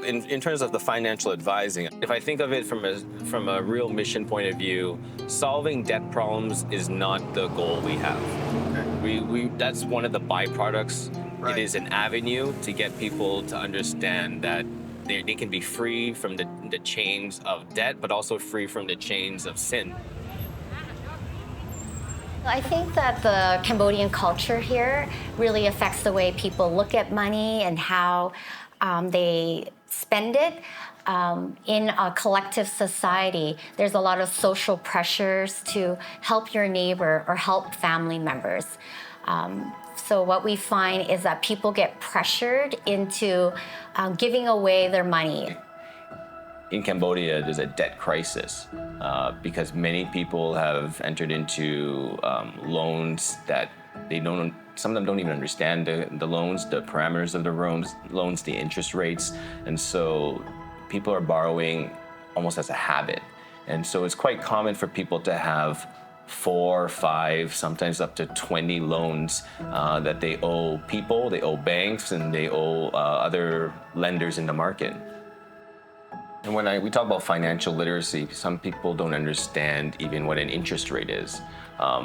in terms of the financial advising, if I think of it from a real mission point of view, solving debt problems is not the goal we have. Okay. We that's one of the byproducts. Right. It is an avenue to get people to understand that they can be free from the chains of debt, but also free from the chains of sin. I think that the Cambodian culture here really affects the way people look at money and how they spend it. In a collective society, there's a lot of social pressures to help your neighbor or help family members. So what we find is that people get pressured into giving away their money. In Cambodia, there's a debt crisis because many people have entered into loans that some of them don't even understand the loans, the parameters of the loans, the interest rates. And so people are borrowing almost as a habit. And so it's quite common for people to have 4, 5, sometimes up to 20 loans that they owe people, they owe banks, and they owe other lenders in the market. And when we talk about financial literacy, some people don't understand even what an interest rate is.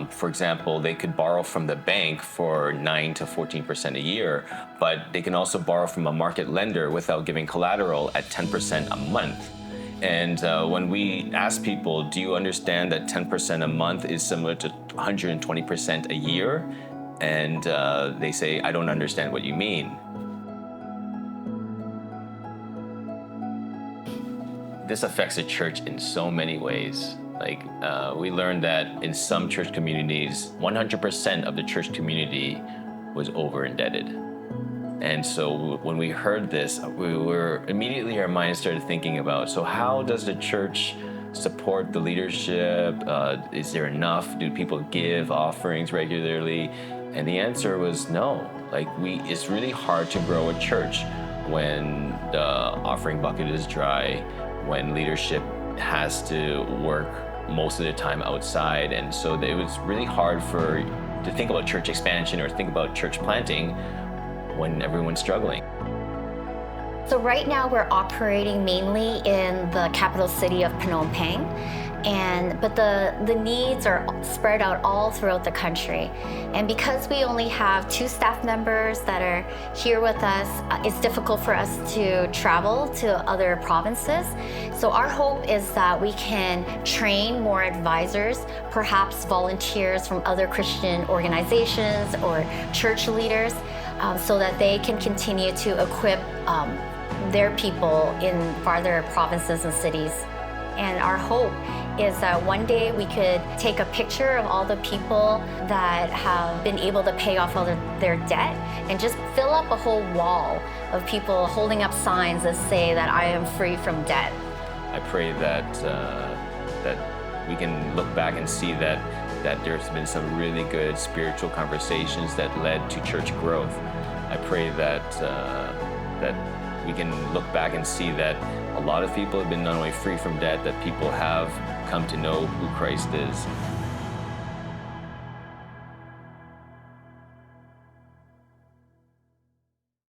For example, they could borrow from the bank for 9 to 14% a year, but they can also borrow from a market lender without giving collateral at 10% a month. And when we ask people, do you understand that 10% a month is similar to 120% a year? And they say, I don't understand what you mean. This affects the church in so many ways. We learned that in some church communities, 100% of the church community was over indebted. And so when we heard this, immediately our minds started thinking about, so how does the church support the leadership? Is there enough? Do people give offerings regularly? And the answer was no. It's really hard to grow a church when the offering bucket is dry, when leadership has to work most of the time outside. And so it was really hard to think about church expansion or think about church planting when everyone's struggling. So right now we're operating mainly in the capital city of Phnom Penh, but the needs are spread out all throughout the country. And because we only have 2 staff members that are here with us, it's difficult for us to travel to other provinces. So our hope is that we can train more advisors, perhaps volunteers from other Christian organizations or church leaders, so that they can continue to equip their people in farther provinces and cities. And our hope is that one day we could take a picture of all the people that have been able to pay off all their debt and just fill up a whole wall of people holding up signs that say that I am free from debt. I pray that we can look back and see that there's been some really good spiritual conversations that led to church growth. I pray that we can look back and see that a lot of people have been not only free from debt, that people have come to know who Christ is.